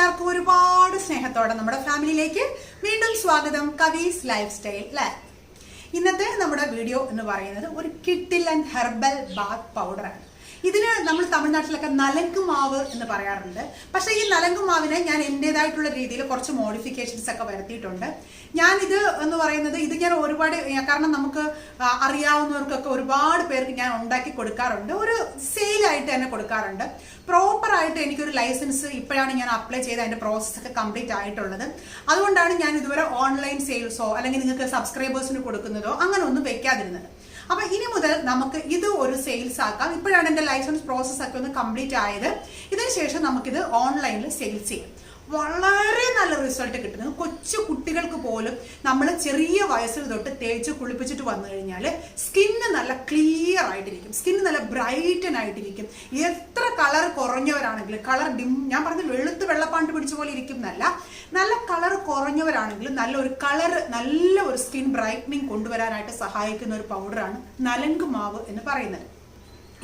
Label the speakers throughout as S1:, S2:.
S1: എല്ലാവർക്കും ഒരുപാട് സ്നേഹത്തോടെ നമ്മുടെ ഫാമിലിയിലേക്ക് വീണ്ടും സ്വാഗതം. കവീസ് ലൈഫ് സ്റ്റൈൽ അല്ലേ. ഇന്നത്തെ നമ്മുടെ വീഡിയോ എന്ന് പറയുന്നത് ഒരു കിഡിലൻ ഹെർബൽ ബാത്ത് പൗഡറാണ്. ഇതിന് നമ്മൾ തമിഴ്നാട്ടിലൊക്കെ നലങ്ക് മാവ് എന്ന് പറയാറുണ്ട്. പക്ഷേ ഈ നലങ്ക് മാവിനെ ഞാൻ എൻ്റെതായിട്ടുള്ള രീതിയിൽ കുറച്ച് മോഡിഫിക്കേഷൻസ് ഒക്കെ വരുത്തിയിട്ടുണ്ട്. ഞാനിത് എന്ന് പറയുന്നത് ഇത് ഞാൻ ഒരുപാട്, കാരണം നമുക്ക് അറിയാവുന്നവർക്കൊക്കെ ഒരുപാട് പേർക്ക് ഞാൻ ഉണ്ടാക്കി കൊടുക്കാറുണ്ട്, ഒരു സെയിലായിട്ട് തന്നെ കൊടുക്കാറുണ്ട്. പ്രോപ്പറായിട്ട് എനിക്കൊരു ലൈസൻസ് ഇപ്പോഴാണ് ഞാൻ അപ്ലൈ ചെയ്ത് അതിൻ്റെ പ്രോസസ്സൊക്കെ കംപ്ലീറ്റ് ആയിട്ടുള്ളത്. അതുകൊണ്ടാണ് ഞാൻ ഇതുവരെ ഓൺലൈൻ സെയിൽസോ അല്ലെങ്കിൽ നിങ്ങൾക്ക് സബ്സ്ക്രൈബേഴ്സിന് കൊടുക്കുന്നതോ അങ്ങനെ ഒന്നും വെക്കാതിരുന്നത്. അപ്പൊ ഇനി മുതൽ നമുക്ക് ഇത് ഒരു സെയിൽസ് ആക്കാം. ഇപ്പോഴാണ് എൻ്റെ ലൈസൻസ് പ്രോസസ് ഒക്കെ ഒന്ന് കംപ്ലീറ്റ് ആയത്. ഇതിന് ശേഷം നമുക്കിത് ഓൺലൈനിൽ സെയിൽസ് ചെയ്യാം. വളരെ നല്ല റിസൾട്ട് കിട്ടുന്നത്. കൊച്ചു കുട്ടികൾക്ക് പോലും നമ്മൾ ചെറിയ വയസ്സിൽ തൊട്ട് തേച്ച് കുളിപ്പിച്ചിട്ട് വന്നു കഴിഞ്ഞാൽ സ്കിന്ന് നല്ല ക്ലിയർ ആയിട്ടിരിക്കും, സ്കിന്ന് നല്ല ബ്രൈറ്റൻ ആയിട്ടിരിക്കും. എത്ര കളർ കുറഞ്ഞവരാണെങ്കിലും, കളർ ഡിം, ഞാൻ പറഞ്ഞ വെളുത്ത് വെള്ളപ്പാണ്ട് പിടിച്ച പോലെ ഇരിക്കും എന്നല്ല, നല്ല കളർ കുറഞ്ഞവരാണെങ്കിലും നല്ല ഒരു സ്കിൻ ബ്രൈറ്റനിങ് കൊണ്ടുവരാനായിട്ട് സഹായിക്കുന്ന ഒരു പൗഡറാണ് നലങ്ക് മാവ് എന്ന് പറയുന്നത്.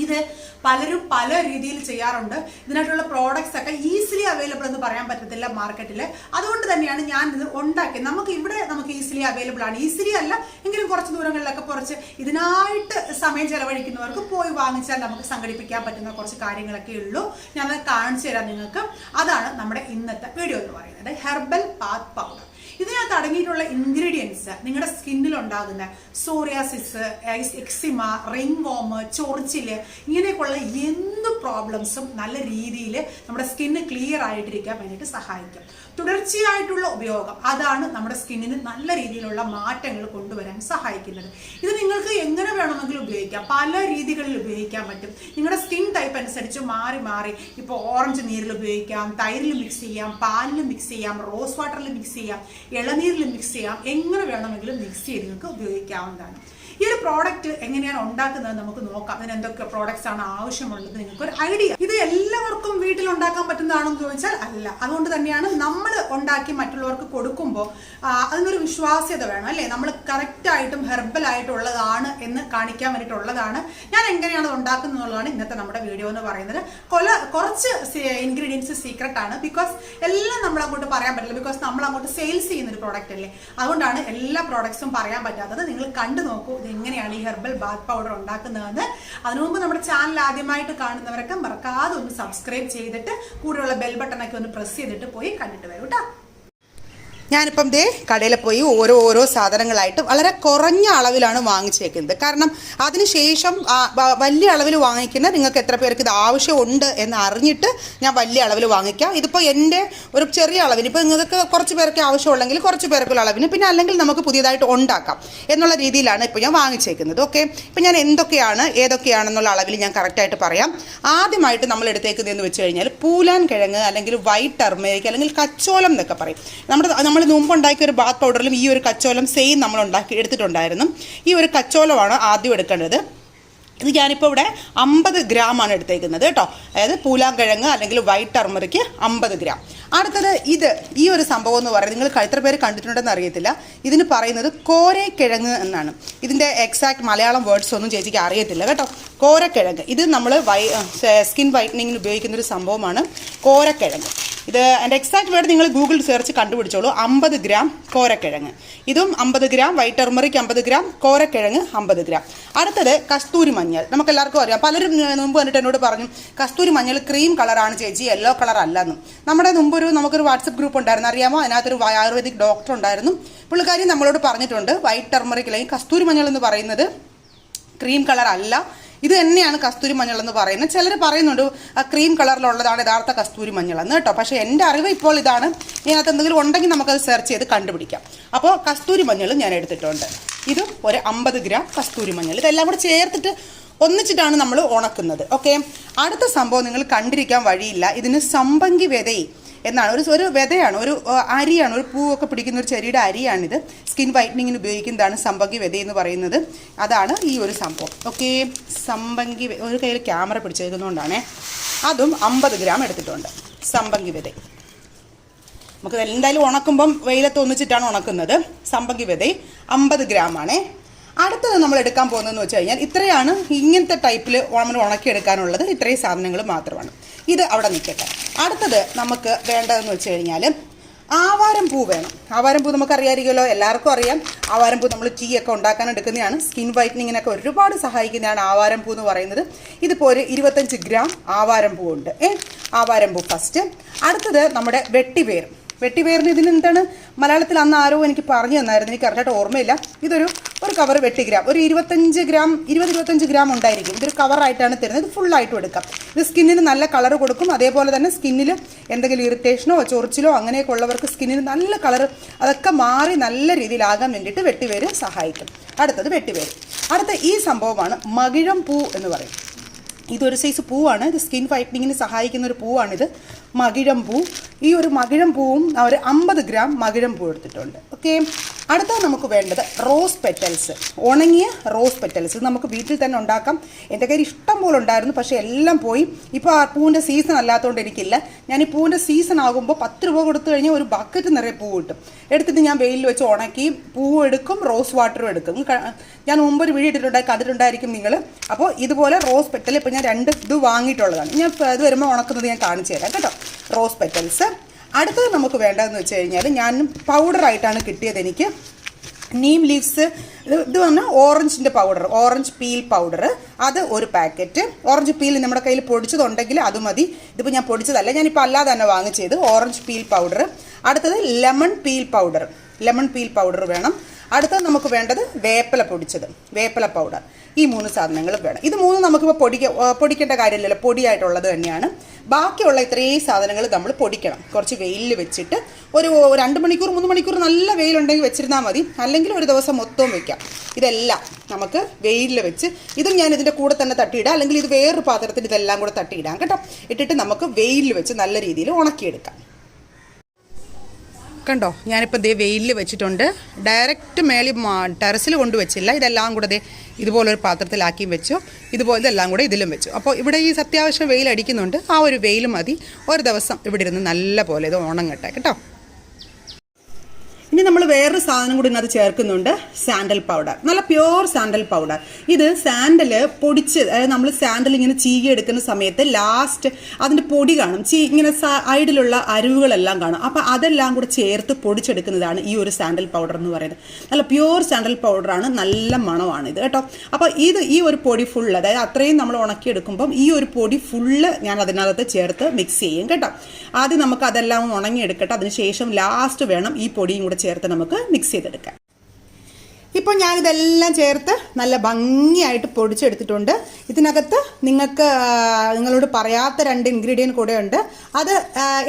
S1: ഇത് പലരും പല രീതിയിൽ ചെയ്യാറുണ്ട്. ഇതിനായിട്ടുള്ള പ്രോഡക്ട്സ് ഒക്കെ ഈസിലി അവൈലബിൾ എന്ന് പറയാൻ പറ്റത്തില്ല മാർക്കറ്റിൽ. അതുകൊണ്ട് തന്നെയാണ് ഞാൻ ഇത് ഉണ്ടാക്കിയത്. നമുക്ക് ഈസിലി അവൈലബിൾ ആണ്. ഈസിലി അല്ല എങ്കിലും കുറച്ച് ദൂരങ്ങളിലൊക്കെ കുറച്ച് ഇതിനായിട്ട് സമയം ചെലവഴിക്കുന്നവർക്ക് പോയി വാങ്ങിച്ചാൽ നമുക്ക് സംഘടിപ്പിക്കാൻ പറ്റുന്ന കുറച്ച് കാര്യങ്ങളൊക്കെ ഉള്ളൂ. ഞാനത് കാണിച്ചു തരാം നിങ്ങൾക്ക്. അതാണ് നമ്മുടെ ഇന്നത്തെ വീഡിയോ എന്ന് പറയുന്നത്, ഹെർബൽ ബാത്ത് പൗഡർ. ഇതിനകത്ത് അടങ്ങിയിട്ടുള്ള ഇൻഗ്രീഡിയൻസ് നിങ്ങളുടെ സ്കിന്നിൽ ഉണ്ടാകുന്ന സോറിയാസിസ്, എക്സിമ, റിംഗ്വർം, ചൊറിച്ചില്, ഇങ്ങനെയൊക്കെയുള്ള എന്ത് പ്രോബ്ലംസും നല്ല രീതിയിൽ നമ്മുടെ സ്കിന്ന് ക്ലിയർ ആയിട്ടിരിക്കാൻ വേണ്ടിയിട്ട് സഹായിക്കും. തുടർച്ചയായിട്ടുള്ള ഉപയോഗം അതാണ് നമ്മുടെ സ്കിന്നിന് നല്ല രീതിയിലുള്ള മാറ്റങ്ങൾ കൊണ്ടുവരാൻ സഹായിക്കുന്നത്. ഇത് നിങ്ങൾക്ക് എങ്ങനെ വേണമെങ്കിലും ഉപയോഗിക്കാം, പല രീതികളിൽ ഉപയോഗിക്കാൻ പറ്റും. നിങ്ങളുടെ സ്കിൻ ടൈപ്പ് അനുസരിച്ച് മാറി മാറി, ഇപ്പോൾ ഓറഞ്ച് നീരിൽ ഉപയോഗിക്കാം, തൈരിൽ മിക്സ് ചെയ്യാം, പാലിൽ മിക്സ് ചെയ്യാം, റോസ് വാട്ടറിൽ മിക്സ് ചെയ്യാം, ഇളനീരിൽ മിക്സ് ചെയ്യാം, എങ്ങനെ വേണമെങ്കിലും മിക്സ് ചെയ്ത് നിങ്ങൾക്ക് ഉപയോഗിക്കാവുന്നതാണ്. ഈ ഒരു പ്രോഡക്റ്റ് എങ്ങനെയാണ് ഉണ്ടാക്കുന്നത് നമുക്ക് നോക്കാം. അതിന് എന്തൊക്കെ പ്രോഡക്ട്സ് ആണ് ആവശ്യമുള്ളത് നിങ്ങൾക്ക് ഒരു ഐഡിയ. ഇത് എല്ലാവർക്കും വീട്ടിൽ ഉണ്ടാക്കാൻ പറ്റുന്നതാണെന്ന് ചോദിച്ചാൽ അല്ല. അതുകൊണ്ട് തന്നെയാണ് നമ്മൾ ഉണ്ടാക്കി മറ്റുള്ളവർക്ക് കൊടുക്കുമ്പോൾ അതിനൊരു വിശ്വാസ്യത വേണം അല്ലേ. നമ്മൾ കറക്റ്റായിട്ടും ഹെർബൽ ആയിട്ടുള്ളതാണ് എന്ന് കാണിക്കാൻ വേണ്ടിയിട്ടുള്ളതാണ്. ഞാൻ എങ്ങനെയാണ് ഉണ്ടാക്കുന്നത് എന്നുള്ളതാണ് ഇന്നത്തെ നമ്മുടെ വീഡിയോ എന്ന് പറയുന്നത്. കുറച്ച് ഇൻഗ്രീഡിയൻസ് സീക്രട്ട് ആണ്. ബിക്കോസ് എല്ലാം നമ്മൾ അങ്ങോട്ട് പറയാൻ പറ്റില്ല. ബിക്കോസ് നമ്മൾ അങ്ങോട്ട് സെയിൽസ് ചെയ്യുന്ന ഒരു പ്രോഡക്റ്റ് അല്ലേ. അതുകൊണ്ടാണ് എല്ലാ പ്രോഡക്ട്സും പറയാൻ പറ്റാത്തത്. നിങ്ങൾ കണ്ടു നോക്കൂ എങ്ങനെയാണ് ഈ ഹെർബൽ ബാത്ത് പൗഡർ ഉണ്ടാക്കുന്നതെന്ന്. അതിനു മുമ്പ് നമ്മുടെ ചാനൽ ആദ്യമായിട്ട് കാണുന്നവരൊക്കെ മറക്കാതെ ഒന്ന് സബ്സ്ക്രൈബ് ചെയ്തിട്ട് കൂടെയുള്ള ബെൽ ബട്ടൺ ഒക്കെ ഒന്ന് പ്രസ് ചെയ്തിട്ട് പോയി കണ്ടിട്ട് വരൂ കേട്ടോ. ഞാനിപ്പം ദേ കടയിൽ പോയി ഓരോ സാധനങ്ങളായിട്ട് വളരെ കുറഞ്ഞ അളവിലാണ് വാങ്ങിച്ചേക്കുന്നത്. കാരണം അതിനുശേഷം വലിയ അളവിൽ വാങ്ങിക്കുന്ന നിങ്ങൾക്ക് എത്ര പേർക്ക് ഇത് ആവശ്യമുണ്ട് എന്ന് അറിഞ്ഞിട്ട് ഞാൻ വലിയ അളവിൽ വാങ്ങിക്കാം. ഇതിപ്പോൾ എൻ്റെ ഒരു ചെറിയ അളവിന്, ഇപ്പോൾ നിങ്ങൾക്ക് കുറച്ച് പേർക്ക് ആവശ്യമുള്ളെങ്കിൽ കുറച്ച് പേർക്കുള്ള അളവിന്, പിന്നെ അല്ലെങ്കിൽ നമുക്ക് പുതിയതായിട്ട് ഉണ്ടാക്കാം എന്നുള്ള രീതിയിലാണ് ഇപ്പോൾ ഞാൻ വാങ്ങിച്ചേക്കുന്നത്. ഓക്കെ, ഇപ്പം ഞാൻ ഏതൊക്കെയാണെന്നുള്ള അളവിൽ ഞാൻ കറക്റ്റായിട്ട് പറയാം. ആദ്യമായിട്ട് നമ്മൾ എടുത്തേക്കുന്നതെന്ന് വെച്ച് കഴിഞ്ഞാൽ പൂലാൻ കിഴങ്ങ്, അല്ലെങ്കിൽ വൈറ്റ് ടർമേരിക്, അല്ലെങ്കിൽ കച്ചോലം എന്നൊക്കെ പറയും. നമ്മൾ മുമ്പ് ഉണ്ടാക്കിയ ഒരു ബാത്ത് പൗഡറിലും ഈ ഒരു കച്ചോലം സെയിം നമ്മൾ എടുത്തിട്ടുണ്ടായിരുന്നു. ഈ ഒരു കച്ചോലമാണ് ആദ്യം എടുക്കേണ്ടത്. ഇത് ഞാനിപ്പോൾ ഇവിടെ 50 ഗ്രാമാണ് എടുത്തേക്കുന്നത് കേട്ടോ. അതായത് പൂലാങ്കിഴങ്ങ് അല്ലെങ്കിൽ വൈറ്റ് ടർമറിക്ക് 50 ഗ്രാം. അടുത്തത് ഈ ഒരു സംഭവം എന്ന് പറയുന്നത് നിങ്ങൾ എത്ര പേര് കണ്ടിട്ടുണ്ടെന്ന് അറിയത്തില്ല. ഇതിന് പറയുന്നത് കോരക്കിഴങ്ങ് എന്നാണ്. ഇതിൻ്റെ എക്സാക്ട് മലയാളം വേർഡ്സ് ഒന്നും ചേച്ചിക്ക് അറിയത്തില്ല കേട്ടോ. കോരക്കിഴങ്ങ്, ഇത് നമ്മൾ സ്കിൻ വൈറ്റനിങ്ങിന് ഉപയോഗിക്കുന്ന ഒരു സംഭവമാണ് കോരക്കിഴങ്ങ്. ഇത് എൻ്റെ എക്സാക്ട് വേർഡ് നിങ്ങൾ ഗൂഗിൾ സെർച്ച് കണ്ടുപിടിച്ചോളൂ. 50 ഗ്രാം കോരക്കിഴങ്ങ്. ഇതും 50 ഗ്രാം, വൈറ്റ് ടർമറിക് 50 ഗ്രാം, കോരക്കിഴങ്ങ് 50 ഗ്രാം. അടുത്തത് കസ്തൂരി മഞ്ഞൾ. നമുക്ക് എല്ലാവർക്കും അറിയാം, പലരും മുമ്പ് വന്നിട്ട് എന്നോട് പറഞ്ഞു കസ്തൂരി മഞ്ഞൾ ക്രീം കളറാണ് ചേച്ചി, യെല്ലോ കളർ അല്ലെന്നും. നമ്മുടെ മുമ്പ് നമുക്കൊരു വാട്സപ്പ് ഗ്രൂപ്പ് ഉണ്ടായിരുന്നു, അറിയാമോ? അതിനകത്തൊരു ആയുർവേദിക് ഡോക്ടർ ഉണ്ടായിരുന്നു. പുള്ളിക്കാരി നമ്മളോട് പറഞ്ഞിട്ടുണ്ട് വൈറ്റ് ടർമറിക് അല്ലെങ്കിൽ കസ്തൂരി മഞ്ഞൾ എന്ന് പറയുന്നത് ക്രീം കളർ അല്ല, ഇത് തന്നെയാണ് കസ്തൂരി മഞ്ഞൾ എന്ന് പറയുന്നത്. ചിലർ പറയുന്നുണ്ട് ക്രീം കളറിലുള്ളതാണ് യഥാർത്ഥ കസ്തൂരി മഞ്ഞൾ എന്ന് കേട്ടോ. പക്ഷേ എൻ്റെ അറിവ് ഇപ്പോൾ ഇതാണ്. ഇതിനകത്ത് എന്തെങ്കിലും ഉണ്ടെങ്കിൽ നമുക്കത് സെർച്ച് ചെയ്ത് കണ്ടുപിടിക്കാം. അപ്പോൾ കസ്തൂരി മഞ്ഞൾ ഞാൻ എടുത്തിട്ടുണ്ട്. ഇതും ഒരു 50 ഗ്രാം കസ്തൂരി മഞ്ഞൾ. ഇതെല്ലാം കൂടെ ചേർത്തിട്ട് ഒന്നിച്ചിട്ടാണ് നമ്മൾ ഉണക്കുന്നത്. ഓക്കെ, അടുത്ത സംഭവം നിങ്ങൾ കണ്ടിരിക്കാൻ വഴിയില്ല. ഇതിന് സംപങ്കി വിതൈ എന്നാണ്, ഒരു വിതയാണ്, ഒരു അരിയാണ്, ഒരു പൂവൊക്കെ പിടിക്കുന്ന ഒരു ചെടിയുടെ അരിയാണിത്. സ്കിൻ വൈറ്റനിങ്ങിന് ഉപയോഗിക്കുന്നതാണ് സംപങ്കി വിത എന്ന് പറയുന്നത്. അതാണ് ഈ ഒരു സംഭവം. ഓക്കെ, സംപങ്കി ഒരു കയ്യിൽ ക്യാമറ പിടിച്ചേക്കുന്നതുകൊണ്ടാണേ. അതും 50 ഗ്രാം എടുത്തിട്ടുണ്ട്. സംപങ്കി വിത നമുക്ക് എന്തായാലും ഉണക്കുമ്പം വെയിലത്ത് ഒന്നിച്ചിട്ടാണ് ഉണക്കുന്നത്. സംപങ്കി വിത 50 ഗ്രാമാണേ. അടുത്തത് നമ്മൾ എടുക്കാൻ പോകുന്നതെന്ന് വെച്ച് കഴിഞ്ഞാൽ ഇത്രയാണ്. ഇങ്ങനത്തെ ടൈപ്പിൽ നമ്മൾ ഉണക്കിയെടുക്കാനുള്ളത് ഇത്രയും സാധനങ്ങൾ മാത്രമാണ്. ഇത് അവിടെ നിൽക്കട്ടെ. അടുത്തത് നമുക്ക് വേണ്ടതെന്ന് വെച്ച് കഴിഞ്ഞാൽ ആവാരം പൂ വേണം. ആവാരം പൂ നമുക്കറിയാമായിരിക്കുമല്ലോ, എല്ലാവർക്കും അറിയാം. ആവാരം പൂ നമ്മൾ ടീ ഒക്കെ ഉണ്ടാക്കാൻ എടുക്കുന്നതാണ്. സ്കിൻ വൈറ്റനിങ്ങിനൊക്കെ ഒരുപാട് സഹായിക്കുന്നതാണ് ആവാരം പൂ എന്ന് പറയുന്നത്. ഇതിപ്പോൾ ഒരു 25 ഗ്രാം ആവാരം പൂ ഉണ്ട്. ആവാരം പൂ ഫസ്റ്റ്. അടുത്തത് നമ്മുടെ വെട്ടിവേർ. വെട്ടിവേറിന് ഇതിന് എന്താണ് മലയാളത്തിൽ അന്ന് ആരോ എനിക്ക് പറഞ്ഞു തന്നായിരുന്നു, എനിക്ക് കറക്റ്റായിട്ട് ഓർമ്മയില്ല. ഇതൊരു കവർ വെട്ടിഗ്രാം, ഒരു 20-25 ഗ്രാം ഉണ്ടായിരിക്കും. ഇതൊരു കവറായിട്ടാണ് തരുന്നത്. ഇത് ഫുള്ളായിട്ടും എടുക്കാം. ഇത് സ്കിന്നിന് നല്ല കളർ കൊടുക്കും. അതേപോലെ തന്നെ സ്കിന്നിൽ എന്തെങ്കിലും ഇറിറ്റേഷനോ ചൊറിച്ചിലോ അങ്ങനെയൊക്കെ ഉള്ളവർക്ക് സ്കിന്നിന് നല്ല കളർ അതൊക്കെ മാറി നല്ല രീതിയിലാകാൻ വേണ്ടിയിട്ട് വെട്ടിവേര് സഹായിക്കും. അടുത്തത് വെട്ടിവേര്. അടുത്ത ഈ സംഭവമാണ് മകിഴം പൂ എന്ന് പറയും. ഇതൊരു സൈസ് പൂവാണ്. ഇത് സ്കിൻ വൈറ്റനിങ്ങിന് സഹായിക്കുന്ന ഒരു പൂവാണിത്, മകിഴം പൂ. ഈ ഒരു മകിഴം പൂവും ഒരു 50 ഗ്രാം മകിഴം പൂ എടുത്തിട്ടുണ്ട്. ഓക്കെ. അടുത്ത നമുക്ക് വേണ്ടത് റോസ് പെറ്റൽസ്, ഉണങ്ങിയ റോസ് പെറ്റൽസ്. ഇത് നമുക്ക് വീട്ടിൽ തന്നെ ഉണ്ടാക്കാം. എൻ്റെ കയ്യിൽ ഇഷ്ടം പോലെ ഉണ്ടായിരുന്നു, പക്ഷേ എല്ലാം പോയി. ഇപ്പോൾ ആ പൂവിൻ്റെ സീസൺ അല്ലാത്തതുകൊണ്ട് എനിക്കില്ല. ഞാൻ ഈ പൂവിൻ്റെ സീസൺ ആകുമ്പോൾ 10 രൂപ കൊടുത്തു കഴിഞ്ഞാൽ ഒരു ബക്കറ്റ് നിറയെ പൂ കിട്ടും. എടുത്തിട്ട് ഞാൻ വെയിലിൽ വെച്ച് ഉണക്കി പൂവും എടുക്കും, റോസ് വാട്ടറും എടുക്കും. ഞാൻ മുമ്പ് ഒരു വീഡിയോ ഇട്ടിട്ടുണ്ടായി, കണ്ടിട്ടുണ്ടായിരിക്കും നിങ്ങൾ. അപ്പോൾ ഇതുപോലെ റോസ് പെറ്റൽ ഇപ്പോൾ ഞാൻ 2 ഇത് വാങ്ങിയിട്ടുള്ളതാണ്. ഞാൻ ഇത് വരുമ്പോൾ ഉണക്കുന്നത് ഞാൻ കാണിച്ചു തരാം കേട്ടോ. Rose petals. അടുത്തത് നമുക്ക് വേണ്ടതെന്ന് വെച്ച് കഴിഞ്ഞാൽ ഞാൻ പൗഡറായിട്ടാണ് കിട്ടിയത് എനിക്ക്. നീം ലീവ്സ്, ഇത് പറഞ്ഞാൽ ഓറഞ്ചിൻ്റെ പൗഡർ, ഓറഞ്ച് പീൽ പൗഡർ, അത് ഒരു പാക്കറ്റ്. ഓറഞ്ച് പീൽ നമ്മുടെ കയ്യിൽ പൊടിച്ചതുണ്ടെങ്കിൽ അത് മതി. ഇതിപ്പോൾ ഞാൻ പൊടിച്ചതല്ല, ഞാനിപ്പോൾ അല്ലാതെ തന്നെ വാങ്ങിച്ചത് ഓറഞ്ച് പീൽ പൗഡർ. അടുത്തത് lemon peel powder, lemon peel powder വേണം. അടുത്തത് നമുക്ക് വേണ്ടത് വേപ്പില പൊടിച്ചത്, വേപ്പില പൗഡർ. ഈ 3 സാധനങ്ങൾ വേണം. ഇത് 3 നമുക്കിപ്പോൾ പൊടിക്കേണ്ട കാര്യമില്ലല്ലോ, പൊടിയായിട്ടുള്ളത് തന്നെയാണ്. ബാക്കിയുള്ള ഇത്രയും സാധനങ്ങൾ നമ്മൾ പൊടിക്കണം. കുറച്ച് വെയിലിൽ വെച്ചിട്ട് ഒരു 2 മണിക്കൂർ 3 മണിക്കൂർ നല്ല വെയിലുണ്ടെങ്കിൽ വെച്ചിരുന്നാൽ മതി, അല്ലെങ്കിൽ ഒരു ദിവസം മൊത്തവും വെക്കാം. ഇതെല്ലാം നമുക്ക് വെയിലിൽ വെച്ച്, ഇതും ഞാൻ ഇതിൻ്റെ കൂടെ തന്നെ തട്ടിയിടാം, അല്ലെങ്കിൽ ഇത് വേറൊരു പാത്രത്തിൽ ഇതെല്ലാം കൂടെ തട്ടിയിടാം കേട്ടോ. ഇട്ടിട്ട് നമുക്ക് വെയിലിൽ വെച്ച് നല്ല രീതിയിൽ ഉണക്കിയെടുക്കാം. കണ്ടോ, ഞാനിപ്പോൾ ദേ വെയിലിൽ വെച്ചിട്ടുണ്ട്. ഡയറക്റ്റ് മേളിൽ ടെറസിൽ കൊണ്ടുവച്ചില്ല. ഇതെല്ലാം കൂടെ ദേ ഇതുപോലൊരു പാത്രത്തിലാക്കി വെച്ചു. ഇതുപോലെ ഇതെല്ലാം കൂടെ ഇതിലും വെച്ചു. അപ്പോൾ ഇവിടെ ഈ അത്യാവശ്യം വെയിൽ അടിക്കുന്നുണ്ട്. ആ ഒരു വെയിൽ മതി. ഒരു ദിവസം ഇവിടെ ഇരുന്ന് നല്ല പോലെ ഇത് ഉണങ്ങട്ടെ കേട്ടോ. ഇനി നമ്മൾ വേറൊരു സാധനം കൂടി ഇതിനകത്ത് ചേർക്കുന്നുണ്ട്, സാൻഡൽ പൗഡർ. നല്ല പ്യുവർ സാൻഡൽ പൗഡർ. ഇത് സാൻഡൽ പൊടിച്ച്, അതായത് നമ്മൾ സാൻഡൽ ഇങ്ങനെ ചീകി എടുക്കുന്ന സമയത്ത് ലാസ്റ്റ് അതിൻ്റെ പൊടി കാണും, ഇങ്ങനെ സൈഡിലുള്ള അരിവുകളെല്ലാം കാണും. അപ്പോൾ അതെല്ലാം കൂടെ ചേർത്ത് പൊടിച്ചെടുക്കുന്നതാണ് ഈ ഒരു സാൻഡൽ പൗഡർ എന്ന് പറയുന്നത്. നല്ല പ്യുവർ സാൻഡൽ പൗഡറാണ്, നല്ല മണമാണ് ഇത് കേട്ടോ. അപ്പോൾ ഈ ഒരു പൊടി ഫുള്ള്, അതായത് അത്രയും നമ്മൾ ഉണക്കിയെടുക്കുമ്പം ഈ ഒരു പൊടി ഫുള്ള് ഞാൻ അതിനകത്ത് ചേർത്ത് മിക്സ് ചെയ്യും കേട്ടോ. ആദ്യം നമുക്ക് അതെല്ലാം ഉണങ്ങിയെടുക്കട്ടെ, അതിനുശേഷം ലാസ്റ്റ് വേണം ഈ പൊടിയും കൂടെ ചേർത്ത് നമുക്ക് മിക്സ് ചെയ്തെടുക്കാം. ഇപ്പോൾ ഞാനിതെല്ലാം ചേർത്ത് നല്ല ഭംഗിയായിട്ട് പൊടിച്ചെടുത്തിട്ടുണ്ട്. ഇതിനകത്ത് നിങ്ങളോട് പറയാത്ത 2 ഇൻഗ്രീഡിയൻറ്റ് കൂടെ ഉണ്ട്. അത്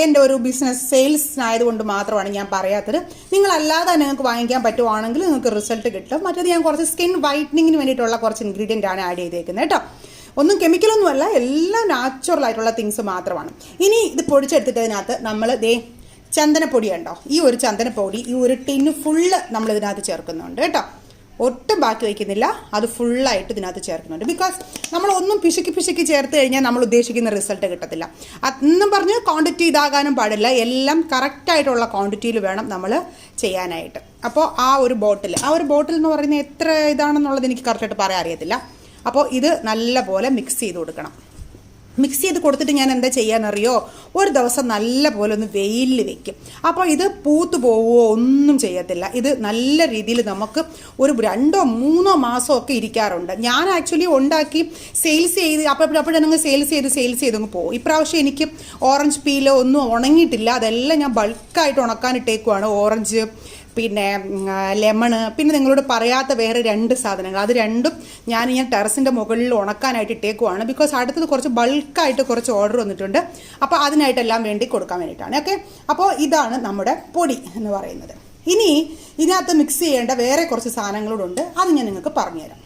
S1: എൻ്റെ ഒരു ബിസിനസ് സെയിൽസിനായതുകൊണ്ട് മാത്രമാണ് ഞാൻ പറയാത്തത്. നിങ്ങളല്ലാതെ നിങ്ങൾക്ക് വാങ്ങിക്കാൻ പറ്റുവാണെങ്കിൽ നിങ്ങൾക്ക് റിസൾട്ട് കിട്ടും. മറ്റേത് ഞാൻ കുറച്ച് സ്കിൻ വൈറ്റനിങ്ങിന് വേണ്ടിയിട്ടുള്ള കുറച്ച് ഇൻഗ്രീഡിയൻ്റ് ആണ് ആഡ് ചെയ്തേക്കുന്നത് കേട്ടോ. ഒന്നും കെമിക്കലൊന്നുമല്ല, എല്ലാം നാച്ചുറൽ ആയിട്ടുള്ള തിങ്സ് മാത്രമാണ്. ഇനി ഇത് പൊടിച്ചെടുത്തിട്ടതിനകത്ത് നമ്മൾ ചന്ദനപ്പൊടി ഉണ്ടോ, ഈ ഒരു ചന്ദനപ്പൊടി ഈ ഒരു ടിന്ന് ഫുള്ള് നമ്മൾ ഇതിനകത്ത് ചേർക്കുന്നുണ്ട് കേട്ടോ. ഒട്ടും ബാക്കി വയ്ക്കുന്നില്ല, അത് ഫുള്ളായിട്ട് ഇതിനകത്ത് ചേർക്കുന്നുണ്ട്. ബിക്കോസ് നമ്മൾ ഒന്നും പിശുക്കി ചേർത്ത് കഴിഞ്ഞാൽ നമ്മൾ ഉദ്ദേശിക്കുന്ന റിസൾട്ട് കിട്ടത്തില്ല. അതൊന്നും പറഞ്ഞ് ക്വാണ്ടിറ്റി ഇതാകാനും പാടില്ല, എല്ലാം കറക്റ്റായിട്ടുള്ള ക്വാണ്ടിറ്റിയിൽ വേണം നമ്മൾ ചെയ്യാനായിട്ട്. അപ്പോൾ ആ ഒരു ബോട്ടിൽ എന്ന് പറയുന്നത് എത്ര ഇതാണെന്നുള്ളത് എനിക്ക് കറക്റ്റായിട്ട് പറയാൻ അറിയത്തില്ല. അപ്പോൾ ഇത് നല്ല പോലെ മിക്സ് ചെയ്ത് കൊടുക്കണം. മിക്സ് ചെയ്ത് കൊടുത്തിട്ട് ഞാൻ എന്താ ചെയ്യാനറിയോ, ഒരു ദിവസം നല്ല പോലെ ഒന്ന് വെയിലിൽ വെക്കും. അപ്പോൾ ഇത് പൂത്തു പോവുകയോ ഒന്നും ചെയ്യത്തില്ല. ഇത് നല്ല രീതിയിൽ നമുക്ക് ഒരു 2-3 മാസമൊക്കെ ഇരിക്കാറുണ്ട്. ഞാൻ ആക്ച്വലി ഉണ്ടാക്കി സെയിൽസ് ചെയ്ത് അപ്പോഴങ്ങ് സെയിൽസ് ചെയ്തങ്ങ് പോകും. ഇപ്രാവശ്യം എനിക്ക് ഓറഞ്ച് പീലോ ഒന്നും ഉണങ്ങിയിട്ടില്ല. അതെല്ലാം ഞാൻ ബൾക്കായിട്ട് ഉണക്കാനിട്ടേക്കുവാണ്. ഓറഞ്ച്, പിന്നെ ലെമണ്, പിന്നെ നിങ്ങളോട് പറയാത്ത വേറെ 2 സാധനങ്ങൾ, അത് രണ്ടും ഞാൻ ടെറസിൻ്റെ മുകളിൽ ഉണക്കാനായിട്ട് ഇട്ടേക്കുവാണ്. ബിക്കോസ് അടുത്തത് കുറച്ച് ബൾക്കായിട്ട് കുറച്ച് ഓർഡർ വന്നിട്ടുണ്ട്. അപ്പോൾ അതിനായിട്ടെല്ലാം വേണ്ടി കൊടുക്കാൻ വേണ്ടിയിട്ടാണ്. ഓക്കെ, അപ്പോൾ ഇതാണ് നമ്മുടെ പൊടി എന്ന് പറയുന്നത്. ഇനി ഇതിനകത്ത് മിക്സ് ചെയ്യേണ്ട വേറെ കുറച്ച് സാധനങ്ങളോടുണ്ട്, അത് ഞാൻ നിങ്ങൾക്ക് പറഞ്ഞുതരാം.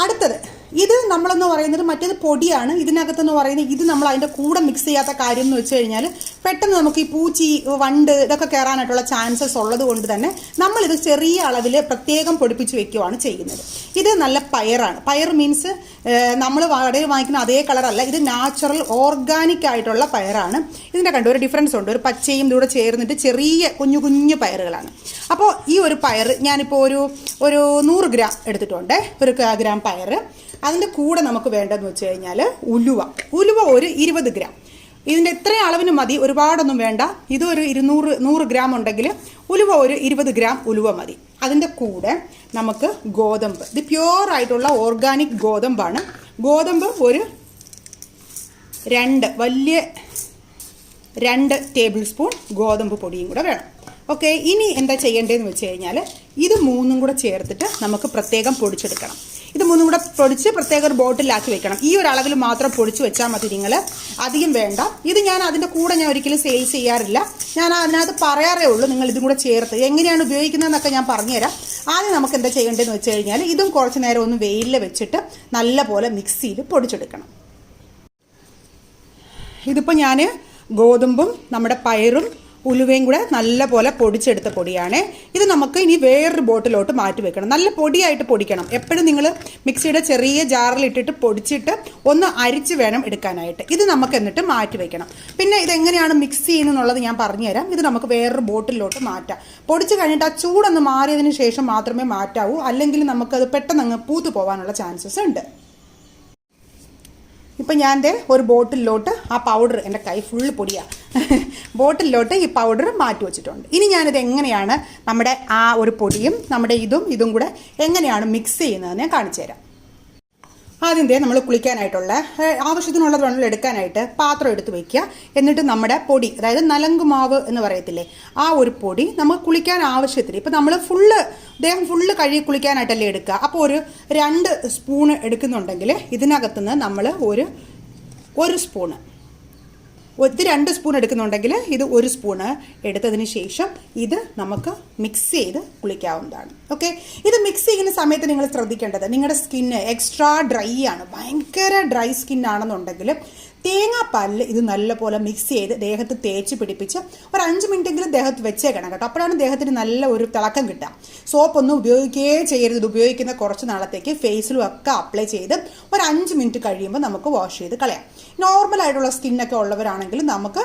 S1: അടുത്തത് ഇത് നമ്മളെന്ന് പറയുന്നത് മറ്റേത് പൊടിയാണ്. ഇതിനകത്തെന്ന് പറയുന്നത് ഇത് നമ്മൾ അതിൻ്റെ കൂടെ മിക്സ് ചെയ്യാത്ത കാര്യം എന്ന് വെച്ച് കഴിഞ്ഞാൽ പെട്ടെന്ന് നമുക്ക് ഈ പൂച്ചി, വണ്ട് ഇതൊക്കെ കയറാനായിട്ടുള്ള ചാൻസസ് ഉള്ളത് കൊണ്ട് തന്നെ നമ്മളിത് ചെറിയ അളവിൽ പ്രത്യേകം പൊടിപ്പിച്ച് വെക്കുകയാണ് ചെയ്യുന്നത്. ഇത് നല്ല പയറാണ്. പയർ മീൻസ് നമ്മൾ കടയിൽ വാങ്ങിക്കുന്ന അതേ കളറല്ല, ഇത് നാച്ചുറൽ ഓർഗാനിക് ആയിട്ടുള്ള പയറാണ്. ഇതിൻ്റെ കണ്ടു ഒരു ഡിഫറൻസ് ഉണ്ട്. ഒരു പച്ചയും ഇതൂടെ ചേർന്നിട്ട് ചെറിയ കുഞ്ഞു പയറുകളാണ്. അപ്പോൾ ഈ ഒരു പയർ ഞാനിപ്പോൾ ഒരു 100 ഗ്രാം എടുത്തിട്ടുണ്ട്. 1 ഗ്രാം പയർ. അതിൻ്റെ കൂടെ നമുക്ക് വേണ്ടതെന്ന് വെച്ച് കഴിഞ്ഞാൽ ഉലുവ ഒരു 20 ഗ്രാം. ഇതിൻ്റെ ഇത്രയും അളവിന് മതി, ഒരുപാടൊന്നും വേണ്ട. ഇതൊരു 100 ഗ്രാം ഉണ്ടെങ്കിൽ ഉലുവ ഒരു 20 ഗ്രാം ഉലുവ മതി. അതിൻ്റെ കൂടെ നമുക്ക് ഗോതമ്പ്, ഇത് പ്യുവറായിട്ടുള്ള ഓർഗാനിക് ഗോതമ്പാണ്. ഗോതമ്പ് ഒരു 2 ടേബിൾ സ്പൂൺ ഗോതമ്പ് പൊടിയും കൂടെ വേണം. ഓക്കെ, ഇനി എന്താ ചെയ്യേണ്ടതെന്ന് വെച്ച് കഴിഞ്ഞാൽ ഇത് 3 കൂടെ ചേർത്തിട്ട് നമുക്ക് പ്രത്യേകം പൊടിച്ചെടുക്കണം. ഇത് 3 കൂടെ പൊടിച്ച് പ്രത്യേക ഒരു ബോട്ടിലാക്കി വെക്കണം. ഈ ഒരു അളവിൽ മാത്രം പൊടിച്ച് വെച്ചാൽ മതി നിങ്ങൾ, അധികം വേണ്ട. ഇത് ഞാൻ അതിൻ്റെ കൂടെ ഞാൻ ഒരിക്കലും സെയിൽസ് ചെയ്യാറില്ല, ഞാൻ അതിനകത്ത് പറയാറേ ഉള്ളൂ. നിങ്ങൾ ഇതും കൂടെ ചേർത്ത് എങ്ങനെയാണ് ഉപയോഗിക്കുന്നതെന്നൊക്കെ ഞാൻ പറഞ്ഞുതരാം. ആദ്യം നമുക്ക് എന്താ ചെയ്യേണ്ടതെന്ന് വെച്ച് കഴിഞ്ഞാൽ ഇതും കുറച്ച് നേരം ഒന്ന് വെയിലിൽ വെച്ചിട്ട് നല്ലപോലെ മിക്സിയിൽ പൊടിച്ചെടുക്കണം. ഇതിപ്പോൾ ഞാൻ ഗോതമ്പും നമ്മുടെ പയറും ഉലുവയും കൂടെ നല്ലപോലെ പൊടിച്ചെടുത്ത പൊടിയാണ്. ഇത് നമുക്ക് ഇനി വേറൊരു ബോട്ടിലോട്ട് മാറ്റി വെക്കണം. നല്ല പൊടിയായിട്ട് പൊടിക്കണം. എപ്പോഴും നിങ്ങൾ മിക്സിയുടെ ചെറിയ ജാറിലിട്ടിട്ട് പൊടിച്ചിട്ട് ഒന്ന് അരിച്ച് വേണം എടുക്കാനായിട്ട്. ഇത് നമുക്ക് എന്നിട്ട് മാറ്റി വെക്കണം. പിന്നെ ഇതെങ്ങനെയാണ് മിക്സ് ചെയ്യുന്നതെന്നുള്ളത് ഞാൻ പറഞ്ഞുതരാം. ഇത് നമുക്ക് വേറൊരു ബോട്ടിലോട്ട് മാറ്റാം. പൊടിച്ച് കഴിഞ്ഞിട്ട് ആ ചൂടൊന്ന് മാറിയതിന് ശേഷം മാത്രമേ മാറ്റാവൂ, അല്ലെങ്കിൽ നമുക്കത് പെട്ടെന്ന് അങ്ങ് പൂത്തു പോകാനുള്ള ചാൻസസ് ഉണ്ട്. ഇപ്പം ഞാൻ ഒരു ബോട്ടിലോട്ട് ആ പൗഡർ, എൻ്റെ കൈ ഫുള്ള് പൊടിയാണ്, ബോട്ടിലോട്ട് ഈ പൗഡർ മാറ്റി വെച്ചിട്ടുണ്ട്. ഇനി ഞാനിത് എങ്ങനെയാണ് നമ്മുടെ ആ ഒരു പൊടിയും നമ്മുടെ ഇതും കൂടെ എങ്ങനെയാണ് മിക്സ് ചെയ്യുന്നതെന്ന് ഞാൻ കാണിച്ചു തരാം. ആദ്യം നമ്മൾ കുളിക്കാനായിട്ടുള്ള ആവശ്യത്തിനുള്ള വെള്ളം എടുക്കാനായിട്ട് പാത്രം എടുത്ത് വയ്ക്കുക. എന്നിട്ട് നമ്മുടെ പൊടി, അതായത് നലങ്കുമാവ് എന്ന് പറയത്തില്ലേ, ആ ഒരു പൊടി നമുക്ക് കുളിക്കാൻ ആവശ്യത്തിന്, ഇപ്പം നമ്മൾ ദേഹം ഫുള്ള് കഴുകി കുളിക്കാനായിട്ടല്ലേ എടുക്കുക. അപ്പോൾ ഒരു 2 സ്പൂണ് എടുക്കുന്നുണ്ടെങ്കിൽ ഇതിനകത്തുനിന്ന് നമ്മൾ ഒരു സ്പൂണ്, ഇത് 2 സ്പൂൺ എടുക്കുന്നുണ്ടെങ്കിൽ ഇത് 1 സ്പൂണ് എടുത്തതിന് ശേഷം ഇത് നമുക്ക് മിക്സ് ചെയ്ത് കുളിക്കാവുന്നതാണ്. ഓക്കെ, ഇത് മിക്സ് ചെയ്യുന്ന സമയത്ത് നിങ്ങൾ ശ്രദ്ധിക്കേണ്ടത്, നിങ്ങളുടെ സ്കിന്ന് എക്സ്ട്രാ ഡ്രൈ ആണ്, ഭയങ്കര ഡ്രൈ സ്കിന്നാണെന്നുണ്ടെങ്കിൽ തേങ്ങാപ്പാലിൽ ഇത് നല്ലപോലെ മിക്സ് ചെയ്ത് ദേഹത്ത് തേച്ച് പിടിപ്പിച്ച് ഒരു 5 മിനിറ്റെങ്കിലും ദേഹത്ത് വെച്ചേക്കണം കേട്ടോ. അപ്പോഴാണ് ദേഹത്തിന് നല്ല ഒരു തിളക്കം കിട്ടുക. സോപ്പൊന്നും ഉപയോഗിക്കുകയേ ചെയ്യരുത്. ഇത് ഉപയോഗിക്കുന്ന കുറച്ച് നാളത്തേക്ക് ഫേസിലും ഒക്കെ അപ്ലൈ ചെയ്ത് ഒരു 5 മിനിറ്റ് കഴിയുമ്പോൾ നമുക്ക് വാഷ് ചെയ്ത് കളയാം. നോർമലായിട്ടുള്ള സ്കിന്നൊക്കെ ഉള്ളവരാണെങ്കിൽ നമുക്ക്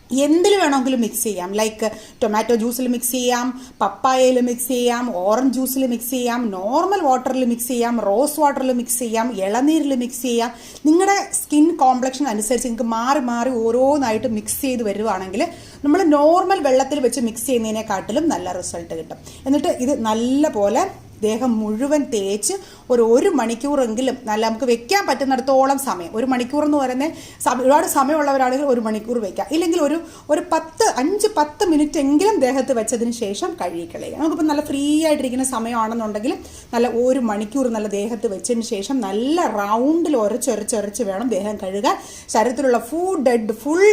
S1: എന്തിൽ വേണമെങ്കിലും മിക്സ് ചെയ്യാം. ലൈക്ക് ടൊമാറ്റോ ജ്യൂസിൽ മിക്സ് ചെയ്യാം, പപ്പായയിൽ മിക്സ് ചെയ്യാം, ഓറഞ്ച് ജ്യൂസിൽ മിക്സ് ചെയ്യാം, നോർമൽ വാട്ടറിൽ മിക്സ് ചെയ്യാം, റോസ് വാട്ടറിൽ മിക്സ് ചെയ്യാം, ഇളനീരിൽ മിക്സ് ചെയ്യാം. നിങ്ങളുടെ സ്കിൻ കോംപ്ലക്ഷൻ അനുസരിച്ച് നിങ്ങൾക്ക് മാറി മാറി ഓരോന്നായിട്ട് മിക്സ് ചെയ്ത് വരുവാണെങ്കിൽ നമ്മൾ നോർമൽ വെള്ളത്തിൽ വെച്ച് മിക്സ് ചെയ്യുന്നതിനെക്കാട്ടിലും നല്ല റിസൾട്ട് കിട്ടും. എന്നിട്ട് ഇത് നല്ല പോലെ ദേഹം മുഴുവൻ തേച്ച് ഒരു മണിക്കൂറെങ്കിലും നല്ല നമുക്ക് വെക്കാൻ പറ്റുന്നിടത്തോളം സമയം, 1 മണിക്കൂർ എന്ന് പറയുന്നത് ഒരുപാട് സമയമുള്ളവരാണെങ്കിൽ 1 മണിക്കൂർ വെക്കാം, ഇല്ലെങ്കിൽ ഒരു 5-10 മിനിറ്റ് എങ്കിലും ദേഹത്ത് വെച്ചതിന് ശേഷം കഴുകിക്കളയുക. നമുക്കിപ്പോൾ നല്ല ഫ്രീ ആയിട്ടിരിക്കുന്ന സമയമാണെന്നുണ്ടെങ്കിൽ നല്ല 1 മണിക്കൂർ നല്ല ദേഹത്ത് വെച്ചതിന് ശേഷം നല്ല റൗണ്ടിൽ ഉരച്ചൊരച്ച് വേണം ദേഹം കഴുകാൻ. ശരീരത്തിലുള്ള ഫുൾ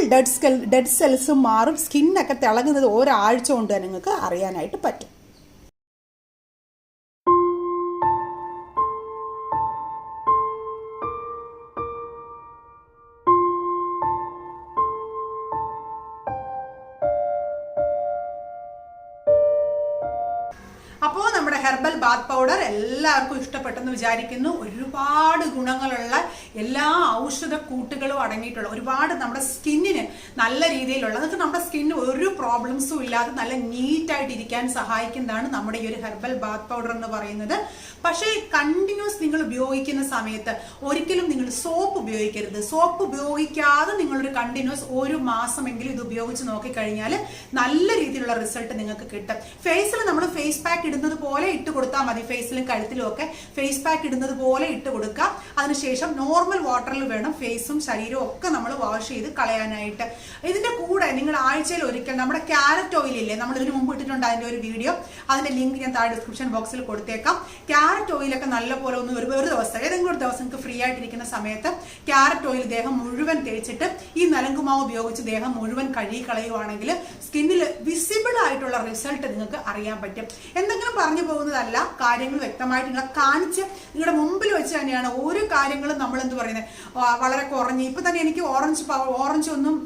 S1: ഡെഡ് സെൽസും മാറും. സ്കിന്നൊക്കെ തിളങ്ങുന്നത് ഒരാഴ്ച കൊണ്ട് തന്നെ നിങ്ങൾക്ക് അറിയാനായിട്ട് പറ്റും. അപ്പോൾ നമ്മുടെ ഹെർബൽ ബാത്ത് പൗഡർ എല്ലാവർക്കും ഇഷ്ടപ്പെട്ടെന്ന് വിചാരിക്കുന്നു. ഒരുപാട് ഗുണങ്ങളുള്ള എല്ലാ ഔഷധ കൂട്ടുകളും അടങ്ങിയിട്ടുള്ള, ഒരുപാട് നമ്മുടെ സ്കിന്നിന് നല്ല രീതിയിലുള്ള, അതൊക്കെ നമ്മുടെ സ്കിന്നിന് ഒരു പ്രോബ്ലംസും ഇല്ലാതെ നല്ല നീറ്റായിട്ട് ഇരിക്കാൻ സഹായിക്കുന്നതാണ് നമ്മുടെ ഈ ഒരു ഹെർബൽ ബാത്ത് പൗഡർ എന്ന് പറയുന്നത്. പക്ഷേ കണ്ടിന്യൂസ് നിങ്ങൾ ഉപയോഗിക്കുന്ന സമയത്ത് ഒരിക്കലും നിങ്ങൾ സോപ്പ് ഉപയോഗിക്കരുത്. സോപ്പ് ഉപയോഗിക്കാതെ നിങ്ങളൊരു കണ്ടിന്യൂസ് 1 മാസമെങ്കിലും ഇത് ഉപയോഗിച്ച് നോക്കിക്കഴിഞ്ഞാൽ നല്ല രീതിയിലുള്ള റിസൾട്ട് നിങ്ങൾക്ക് കിട്ടും. ഫേസിൽ നമ്മൾ ഫേസ് പാക്ക് ഇടുന്നത് പോലെ ഇട്ട് കൊടുത്താൽ മതി. ഫേസിലും കഴുത്തിലും ഒക്കെ ഫേസ് പാക്ക് ഇടുന്നത് പോലെ ഇട്ട് കൊടുക്കുക. അതിനുശേഷം നോർമൽ വാട്ടറിൽ വേണം ഫേസും ശരീരവും ഒക്കെ നമ്മൾ വാഷ് ചെയ്ത് കളയാനായിട്ട്. ഇതിന്റെ കൂടെ നിങ്ങൾ ആഴ്ചയിൽ ഒരിക്കൽ നമ്മുടെ ക്യാരറ്റ് ഓയിൽ ഇല്ലേ, നമ്മൾ ഇതിന് മുമ്പ് ഇട്ടിട്ടുണ്ട് അതിന്റെ ഒരു വീഡിയോ, അതിന്റെ ലിങ്ക് ഞാൻ താഴെ ഡിസ്ക്രിപ്ഷൻ ബോക്സിൽ കൊടുത്തേക്കാം. ക്യാരറ്റ് ഓയിലൊക്കെ നല്ലപോലെ ഒന്ന് ഒരു ദിവസം, ഏതെങ്കിലും ഒരു ദിവസം നിങ്ങൾക്ക് ഫ്രീ ആയിട്ടിരിക്കുന്ന സമയത്ത് ക്യാരറ്റ് ഓയിൽ ദേഹം മുഴുവൻ തേച്ചിട്ട് ഈ നലങ്കുമാവ് ഉപയോഗിച്ച് ദേഹം മുഴുവൻ കഴുകി കളയുവാണെങ്കിൽ സ്കിന്നിൽ വിസിബിൾ ആയിട്ടുള്ള റിസൾട്ട് നിങ്ങൾക്ക് അറിയാൻ പറ്റും. എന്തെങ്കിലും പറഞ്ഞു പോകുന്നതല്ല, കാര്യങ്ങൾ വ്യക്തമായിട്ട് നിങ്ങളെ കാണിച്ച് നിങ്ങളുടെ മുമ്പിൽ വെച്ച് തന്നെയാണ് ഓരോ കാര്യങ്ങളും നമ്മൾ എന്ത് പറയുന്നത് വളരെ കുറഞ്ഞ്. ഇപ്പൊ തന്നെ എനിക്ക് ഓറഞ്ച് ഒന്നും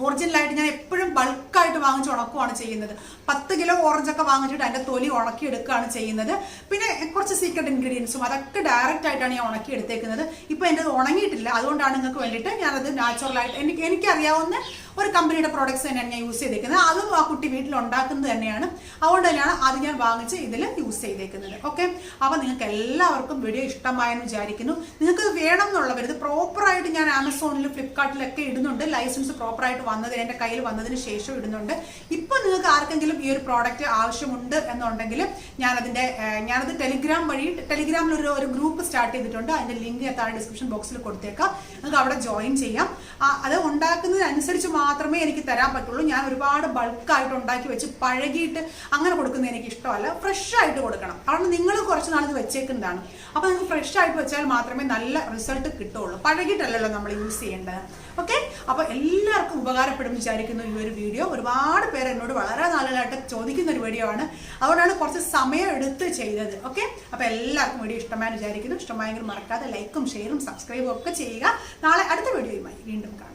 S1: ഒറിജിനലായിട്ട് ഞാൻ എപ്പോഴും ബൾക്കായിട്ട് വാങ്ങിച്ച് ഉണക്കുകയാണ് ചെയ്യുന്നത്. 10 കിലോ ഓറഞ്ചൊക്കെ വാങ്ങിച്ചിട്ട് അതിൻ്റെ തൊലി ഉണക്കി എടുക്കുകയാണ് ചെയ്യുന്നത്. പിന്നെ കുറച്ച് സീക്രട്ട് ഇൻഗ്രീഡിയൻസും അതൊക്കെ ഡയറക്റ്റ് ആയിട്ടാണ് ഞാൻ ഉണക്കി എടുത്തേക്കുന്നത്. ഇപ്പം എൻ്റെ അത് ഉണങ്ങിയിട്ടില്ല, അതുകൊണ്ടാണ് നിങ്ങൾക്ക് വേണ്ടിയിട്ട് ഞാനത് നാച്ചുറലായിട്ട് എനിക്കറിയാവുന്ന ഒരു കമ്പനിയുടെ പ്രോഡക്ട്സ് തന്നെയാണ് ഞാൻ യൂസ് ചെയ്തേക്കുന്നത്. അതും ആ കുട്ടി വീട്ടിൽ ഉണ്ടാക്കുന്നത് തന്നെയാണ്. അതുകൊണ്ട് തന്നെയാണ് അത് ഞാൻ വാങ്ങിച്ച് ഇതിൽ യൂസ് ചെയ്തേക്കുന്നത്. ഓക്കെ, അപ്പോൾ നിങ്ങൾക്ക് എല്ലാവർക്കും വീഡിയോ ഇഷ്ടമായെന്ന് വിചാരിക്കുന്നു. നിങ്ങൾക്ക് വേണം എന്നുള്ളവർ ഇത് പ്രോപ്പറായിട്ട് ഞാൻ ആമസോണിലും ഫ്ലിപ്കാർട്ടിലൊക്കെ ഇടുന്നുണ്ട്. ലൈസൻസ് പ്രോപ്പറായിട്ട് വന്നതിന് എൻ്റെ കയ്യിൽ വന്നതിന് ശേഷം ഇടുന്നുണ്ട്. ഇപ്പോൾ നിങ്ങൾക്ക് ആർക്കെങ്കിലും ഈ ഒരു പ്രോഡക്റ്റ് ആവശ്യമുണ്ട് എന്നുണ്ടെങ്കിൽ ഞാനത് ടെലിഗ്രാമിൽ ഒരു ഗ്രൂപ്പ് സ്റ്റാർട്ട് ചെയ്തിട്ടുണ്ട്. അതിന്റെ ലിങ്ക് താഴെ ഡിസ്ക്രിപ്ഷൻ ബോക്സിൽ കൊടുത്തേക്കാം. നിങ്ങൾക്ക് അവിടെ ജോയിൻ ചെയ്യാം. അത് ഉണ്ടാക്കുന്നതിനനുസരിച്ച് മാത്രമേ എനിക്ക് തരാൻ പറ്റുള്ളൂ. ഞാൻ ഒരുപാട് ബൾക്കായിട്ട് ഉണ്ടാക്കി വെച്ച് പഴകിയിട്ട് അങ്ങനെ കൊടുക്കുന്നത് എനിക്ക് ഇഷ്ടമല്ല. ഫ്രഷ് ആയിട്ട് കൊടുക്കണം. കാരണം നിങ്ങൾ കുറച്ച് നാൾ ഇത് വെച്ചേക്കുന്നതാണ്. അപ്പോൾ നിങ്ങൾക്ക് ഫ്രഷ് ആയിട്ട് വെച്ചാൽ മാത്രമേ നല്ല റിസൾട്ട് കിട്ടുള്ളൂ. പഴകിയിട്ടല്ലല്ലോ നമ്മൾ യൂസ് ചെയ്യേണ്ടത്. ഓക്കെ, അപ്പോൾ എല്ലാവർക്കും ഉപകാരപ്പെടും വിചാരിക്കുന്നു ഈ ഒരു വീഡിയോ. ഒരുപാട് പേര് എന്നോട് വളരെ നാളുകളായിട്ട് ചോദിക്കുന്ന ഒരു വീഡിയോ ആണ്. അതുകൊണ്ടാണ് കുറച്ച് സമയം എടുത്ത് ചെയ്തത്. ഓക്കെ, അപ്പോൾ എല്ലാവർക്കും വീഡിയോ ഇഷ്ടമായി വിചാരിക്കുന്നു. ഇഷ്ടമായെങ്കിൽ മറക്കാതെ ലൈക്കും ഷെയറും സബ്സ്ക്രൈബും ഒക്കെ ചെയ്യുക. നാളെ അടുത്ത വീഡിയോയുമായി വീണ്ടും കാണാം.